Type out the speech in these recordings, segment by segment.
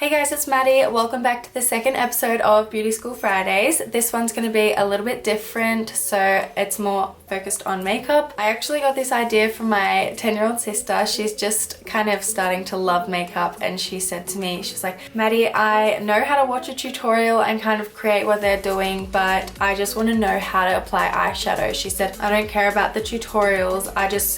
Hey guys, it's Maddie. Welcome back to the second episode of Beauty School Fridays. This one's going to be a little bit different, so it's more focused on makeup. I actually got this idea from my 10-year-old sister. She's just kind of starting to love makeup, and she said to me, she's like, Maddie, I know how to watch a tutorial and kind of create what they're doing, but I just want to know how to apply eyeshadow. She said, I don't care about the tutorials.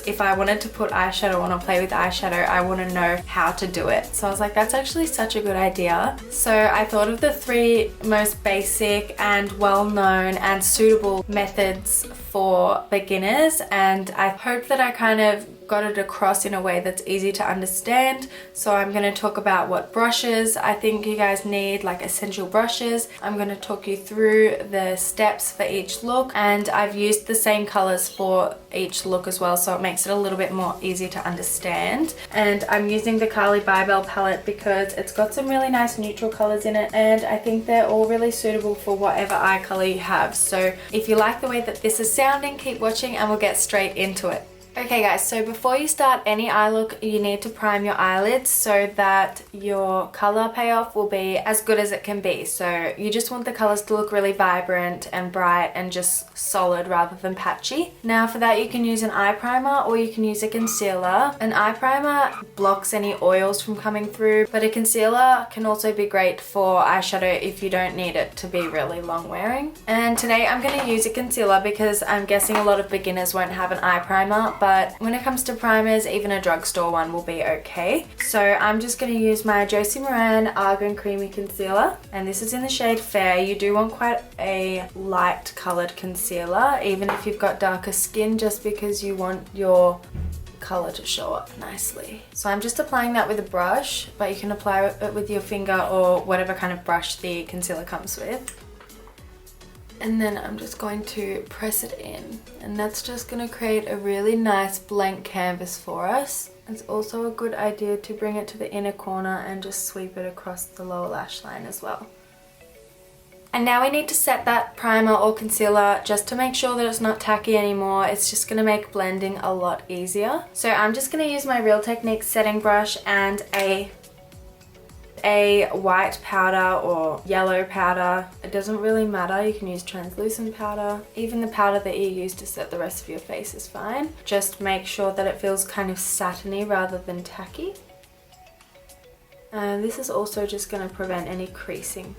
If I wanted to put eyeshadow on or play with eyeshadow, I want to know how to do it. So I was like, that's actually such a good idea. So I thought of the three most basic and well-known and suitable methods for beginners, and I hope that I kind of got it across in a way that's easy to understand. So I'm going to talk about what brushes I think you guys need, like essential brushes. I'm going to talk you through the steps for each look, and I've used the same colors for each look as well, so it makes it a little bit more easy to understand. And I'm using the Carly Bybel palette because it's got some really nice neutral colors in it, and I think they're all really suitable for whatever eye color you have. So if you like the way that this is sounding, keep watching and we'll get straight into it. Okay guys, so before you start any eye look, you need to prime your eyelids so that your color payoff will be as good as it can be. So you just want the colors to look really vibrant and bright and just solid rather than patchy. Now for that you can use an eye primer or you can use a concealer. An eye primer blocks any oils from coming through, but a concealer can also be great for eyeshadow if you don't need it to be really long wearing. And today I'm going to use a concealer because I'm guessing a lot of beginners won't have an eye primer, but when it comes to primers, even a drugstore one will be okay. So I'm just going to use my Josie Maran Argan Creamy Concealer, and this is in the shade Fair. You do want quite a light coloured concealer, even if you've got darker skin, just because you want your colour to show up nicely. So I'm just applying that with a brush, but you can apply it with your finger or whatever kind of brush the concealer comes with. And then I'm just going to press it in, and that's just going to create a really nice blank canvas for us. It's also a good idea to bring it to the inner corner and just sweep it across the lower lash line as well. And now we need to set that primer or concealer just to make sure that it's not tacky anymore. It's just going to make blending a lot easier. So I'm just going to use my Real Techniques setting brush and a white powder or yellow powder. It doesn't really matter, you can use translucent powder. Even the powder that you use to set the rest of your face is fine. Just make sure that it feels kind of satiny rather than tacky. And this is also just going to prevent any creasing.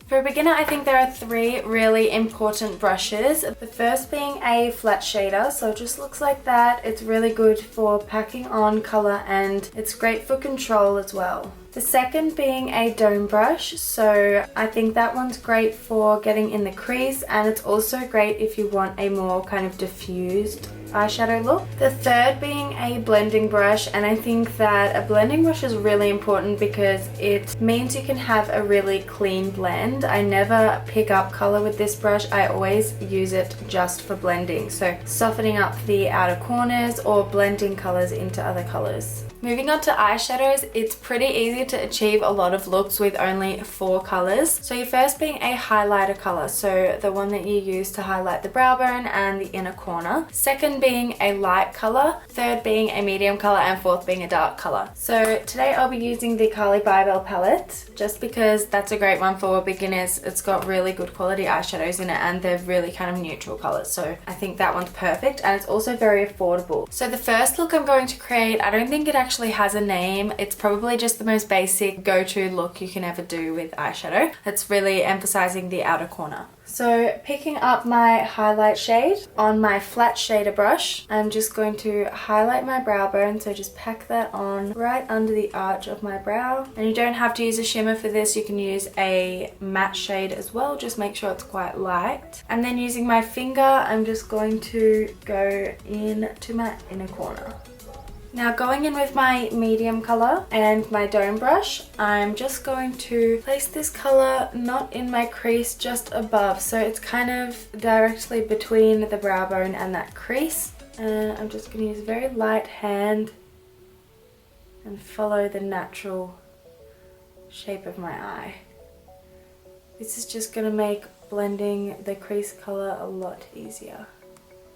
For a beginner, I think there are three really important brushes. The first being a flat shader, so it just looks like that. It's really good for packing on color and it's great for control as well. The second being a dome brush, so I think that one's great for getting in the crease, and it's also great if you want a more kind of diffused eyeshadow look. The third being a blending brush, and I think that a blending brush is really important because it means you can have a really clean blend. I never pick up color with this brush, I always use it just for blending, so softening up the outer corners or blending colors into other colors. Moving on to eyeshadows, it's pretty easy to achieve a lot of looks with only 4 colors. So your first being a highlighter color, so the one that you use to highlight the brow bone and the inner corner. Second being a light color, third being a medium color, and fourth being a dark color. So today I'll be using the Carly Bybel palette just because that's a great one for beginners. It's got really good quality eyeshadows in it and they're really kind of neutral colors, so I think that one's perfect, and it's also very affordable. So the first look I'm going to create, I don't think it actually has a name. It's probably just the most basic go-to look you can ever do with eyeshadow. It's really emphasizing the outer corner. So picking up my highlight shade on my flat shader brush, I'm just going to highlight my brow bone, so just pack that on right under the arch of my brow. And you don't have to use a shimmer for this, you can use a matte shade as well, just make sure it's quite light. And then using my finger, I'm just going to go into my inner corner. Now going in with my medium color and my dome brush, I'm just going to place this color not in my crease, just above, so it's kind of directly between the brow bone and that crease. And I'm just going to use a very light hand and follow the natural shape of my eye. This is just going to make blending the crease color a lot easier.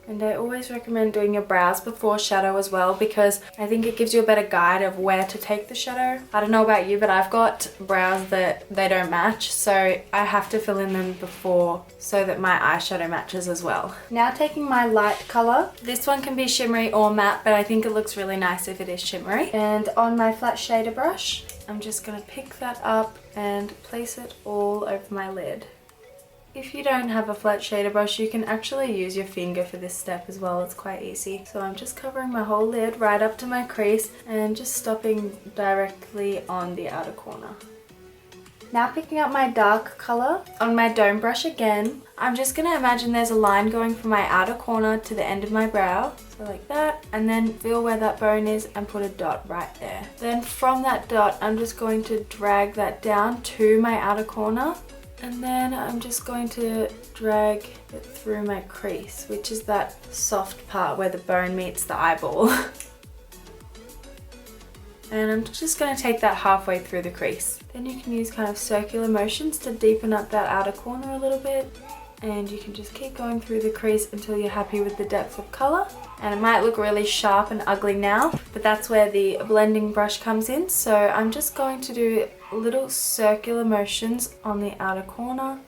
And I always recommend doing your brows before shadow as well, because I think it gives you a better guide of where to take the shadow. I don't know about you, but I've got brows that they don't match, so I have to fill in them before so that my eyeshadow matches as well. Now taking my light color. This one can be shimmery or matte, but I think it looks really nice if it is shimmery. And on my flat shader brush, I'm just gonna pick that up and place it all over my lid. If you don't have a flat shader brush, you can actually use your finger for this step as well. It's quite easy. So I'm just covering my whole lid right up to my crease and just stopping directly on the outer corner. Now picking up my dark color on my dome brush again, I'm just going to imagine there's a line going from my outer corner to the end of my brow. So like that, and then feel where that bone is and put a dot right there. Then from that dot, I'm just going to drag that down to my outer corner. And then I'm just going to drag it through my crease, which is that soft part where the bone meets the eyeball. And I'm just going to take that halfway through the crease. Then you can use kind of circular motions to deepen up that outer corner a little bit. And you can just keep going through the crease until you're happy with the depth of color. And it might look really sharp and ugly now, but that's where the blending brush comes in. So I'm just going to do little circular motions on the outer corner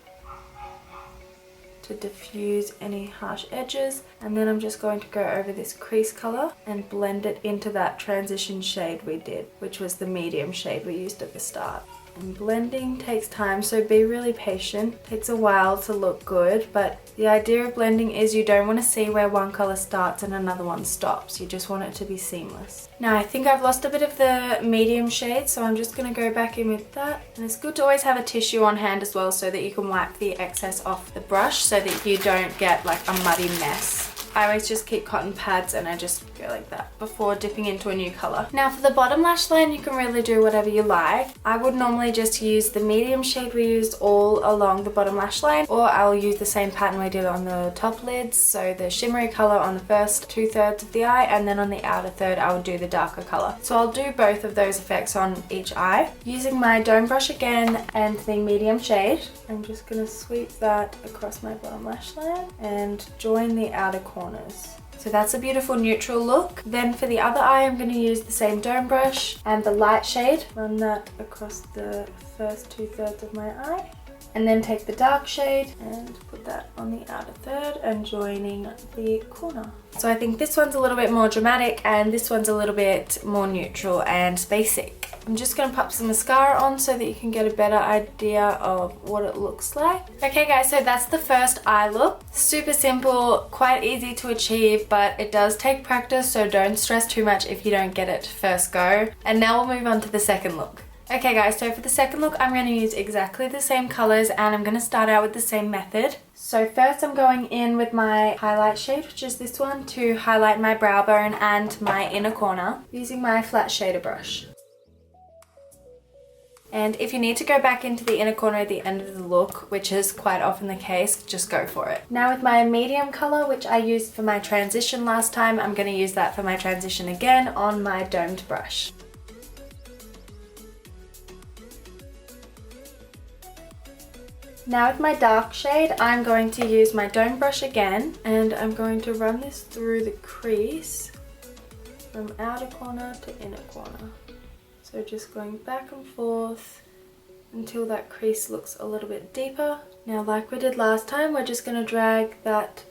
to diffuse any harsh edges. And then I'm just going to go over this crease color and blend it into that transition shade we did, which was the medium shade we used at the start. And blending takes time, so be really patient. It takes a while to look good, but the idea of blending is you don't want to see where one color starts and another one stops. You just want it to be seamless. Now I think I've lost a bit of the medium shade, so I'm just going to go back in with that. And it's good to always have a tissue on hand as well, so that you can wipe the excess off the brush so that you don't get like a muddy mess. I always just keep cotton pads and I just go like that before dipping into a new color. Now for the bottom lash line, you can really do whatever you like. I would normally just use the medium shade we used all along the bottom lash line, or I'll use the same pattern we did on the top lids. So the shimmery color on the first 2/3 of the eye, and then on the outer third I would do the darker color. So I'll do both of those effects on each eye. Using my dome brush again and the medium shade, I'm just gonna sweep that across my bottom lash line and join the outer corners. So that's a beautiful neutral look. Then for the other eye, I'm going to use the same dome brush and the light shade. Run that across the first 2/3 of my eye. And then take the dark shade and put that on the outer third and joining the corner. So I think this one's a little bit more dramatic and this one's a little bit more neutral and basic. I'm just going to pop some mascara on so that you can get a better idea of what it looks like. Okay guys, so that's the first eye look. Super simple, quite easy to achieve, but it does take practice, so don't stress too much if you don't get it first go. And now we'll move on to the second look. Okay guys, so for the second look, I'm going to use exactly the same colors and I'm going to start out with the same method. So first I'm going in with my highlight shade, which is this one, to highlight my brow bone and my inner corner using my flat shader brush. And if you need to go back into the inner corner at the end of the look, which is quite often the case, just go for it. Now with my medium color, which I used for my transition last time, I'm going to use that for my transition again on my domed brush. Now with my dark shade, I'm going to use my dome brush again, and I'm going to run this through the crease from outer corner to inner corner. So just going back and forth until that crease looks a little bit deeper. Now like we did last time, we're just going to drag that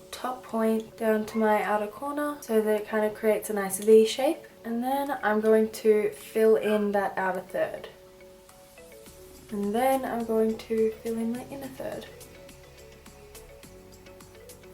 top point down to my outer corner so that it kind of creates a nice V shape. And then I'm going to fill in that outer third. And then I'm going to fill in my inner third.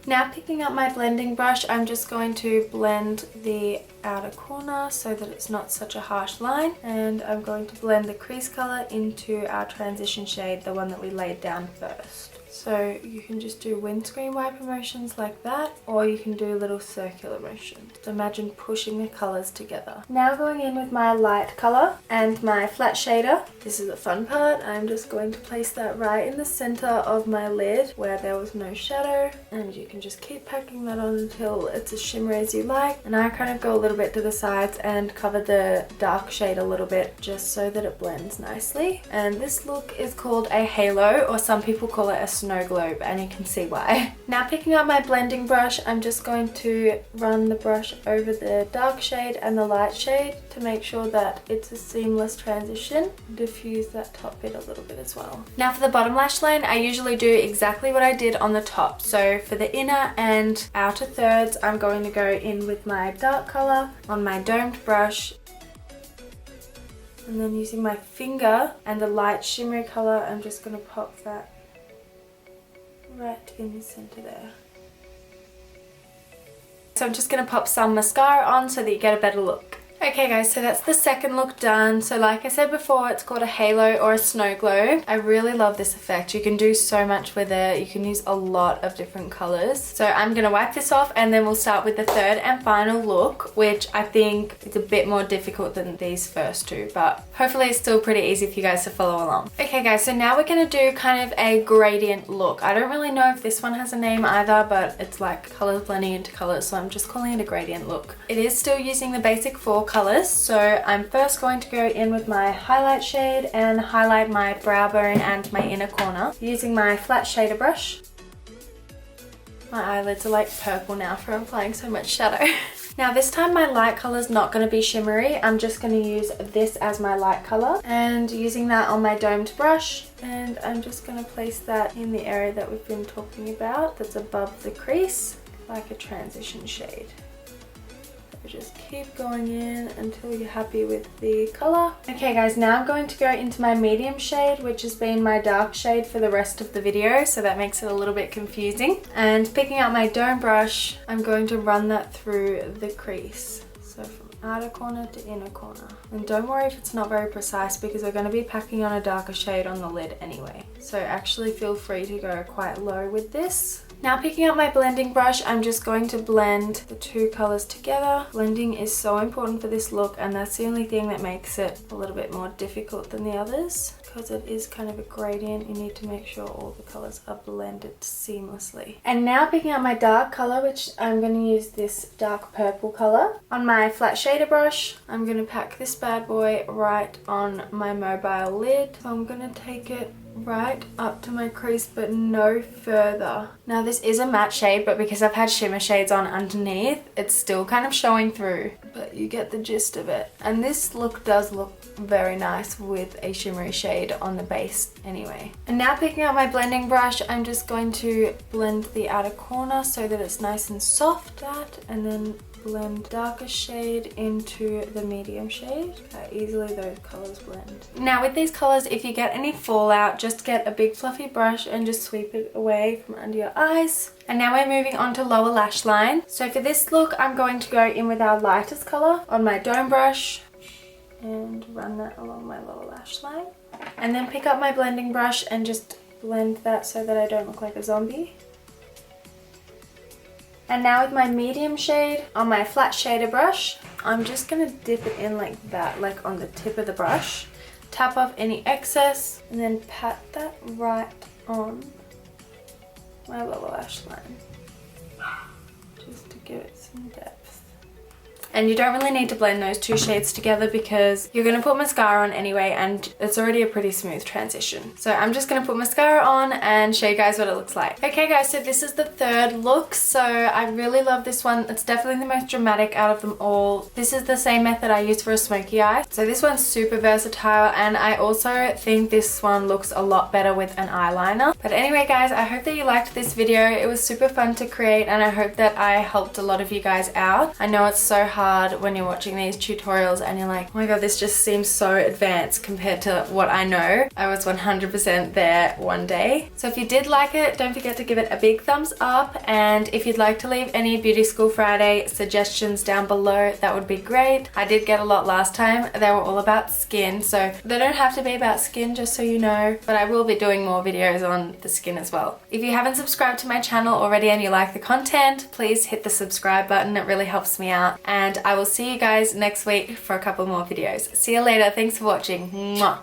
Now picking up my blending brush, I'm just going to blend the outer corner so that it's not such a harsh line, and I'm going to blend the crease color into our transition shade, the one that we laid down first. So you can just do windscreen wiper motions like that, or you can do little circular motions. So imagine pushing the colors together. Now going in with my light color and my flat shader. This is the fun part. I'm just going to place that right in the center of my lid where there was no shadow, and you can just keep packing that on until it's as shimmery as you like. And I kind of go a little bit to the sides and cover the dark shade a little bit just so that it blends nicely. And this look is called a halo, or some people call it a snow globe, and you can see why. Now picking up my blending brush, I'm just going to run the brush over the dark shade and the light shade to make sure that it's a seamless transition. Diffuse that top bit a little bit as well. Now for the bottom lash line, I usually do exactly what I did on the top. So for the inner and outer thirds, I'm going to go in with my dark color on my domed brush, and then using my finger and the light shimmery color, I'm just going to pop that right in the center there. So I'm just going to pop some mascara on so that you get a better look. Okay guys, so that's the second look done. So like I said before, it's called a halo or a snow globe. I really love this effect. You can do so much with it. You can use a lot of different colors. So I'm going to wipe this off and then we'll start with the third and final look, which I think is a bit more difficult than these first two, but hopefully it's still pretty easy for you guys to follow along. Okay guys, so now we're going to do kind of a gradient look. I don't really know if this one has a name either, but it's like colors blending into colors, so I'm just calling it a gradient look. It is still using the basic 4 colors, so I'm first going to go in with my highlight shade and highlight my brow bone and my inner corner using my flat shader brush. My eyelids are like purple now from applying so much shadow. Now this time my light color is not going to be shimmery. I'm just going to use this as my light color and using that on my domed brush, and I'm just going to place that in the area that we've been talking about that's above the crease, like a transition shade. Just keep going in until you're happy with the color. Okay guys, now I'm going to go into my medium shade, which has been my dark shade for the rest of the video, so that makes it a little bit confusing. And picking up my dome brush, I'm going to run that through the crease. So from outer corner to inner corner. And don't worry if it's not very precise, because we're going to be packing on a darker shade on the lid anyway. So actually feel free to go quite low with this. Now picking up my blending brush, I'm just going to blend the 2 colors together. Blending is so important for this look, and that's the only thing that makes it a little bit more difficult than the others. Because it is kind of a gradient, you need to make sure all the colors are blended seamlessly. And now picking up my dark color, which I'm going to use this dark purple color. On my flat shader brush, I'm going to pack this bad boy right on my mobile lid. So I'm going to take it right up to my crease but no further. Now this is a matte shade, but because I've had shimmer shades on underneath, it's still kind of showing through, but you get the gist of it. And this look does look very nice with a shimmery shade on the base anyway. And now picking up my blending brush, I'm just going to blend the outer corner so that it's nice and soft, and then blend darker shade into the medium shade. How easily those colors blend. Now with these colors, if you get any fallout, just get a big fluffy brush and just sweep it away from under your eyes. And now we're moving on to lower lash line. So for this look, I'm going to go in with our lightest color on my dome brush and run that along my lower lash line. And then pick up my blending brush and just blend that so that I don't look like a zombie. And now with my medium shade on my flat shader brush, I'm just going to dip it in like that, like on the tip of the brush. Tap off any excess and then pat that right on my lower lash line. Just to give it some depth. And you don't really need to blend those 2 shades together because you're going to put mascara on anyway, and it's already a pretty smooth transition. So I'm just going to put mascara on and show you guys what it looks like. Okay guys, so this is the third look. So I really love this one. It's definitely the most dramatic out of them all. This is the same method I use for a smoky eye. So this one's super versatile, and I also think this one looks a lot better with an eyeliner. But anyway guys, I hope that you liked this video. It was super fun to create, and I hope that I helped a lot of you guys out. I know it's so hard when you're watching these tutorials and you're like, oh my god, this just seems so advanced compared to what I know. I was 100% there one day. So if you did like it, don't forget to give it a big thumbs up, and if you'd like to leave any Beauty School Friday suggestions down below, that would be great. I did get a lot last time. They were all about skin, so they don't have to be about skin, just so you know, but I will be doing more videos on the skin as well. If you haven't subscribed to my channel already and you like the content, please hit the subscribe button. It really helps me out, and I will see you guys next week for a couple more videos. See you later. Thanks for watching. Mwah.